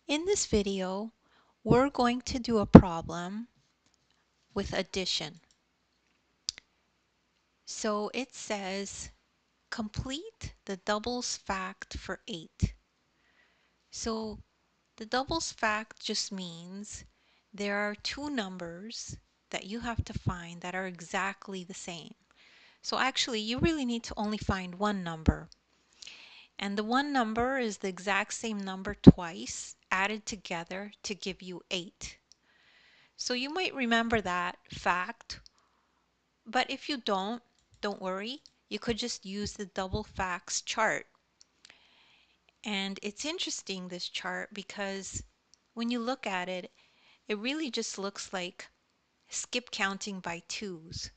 In this video, we're going to do a problem with addition. So it says, complete the doubles fact for 8. So the doubles fact just means there are two numbers that you have to find that are exactly the same. So actually, you really need to only find one number. And the one number is the exact same number twice added together to give you 8. So you might remember that fact, but if you don't worry. You could just use the double facts chart. And it's interesting, this chart, because when you look at it, it really just looks like skip counting by twos.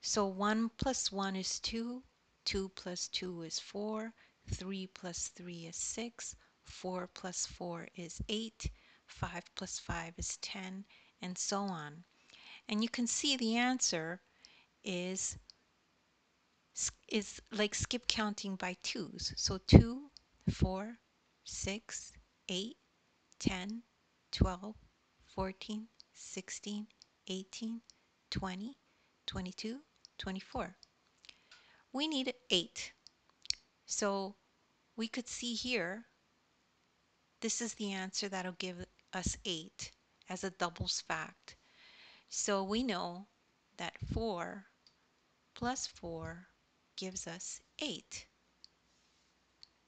So 1 plus 1 is 2, 2 plus 2 is 4, 3 plus 3 is 6, 4 plus 4 is 8, 5 plus 5 is 10, and so on. And you can see the answer is like skip counting by twos. So 2, 4, 6, 8, 10, 12, 14, 16, 18, 20, 22, 24. We need 8. So we could see here, this is the answer that'll give us 8 as a doubles fact. So we know that 4 plus 4 gives us 8.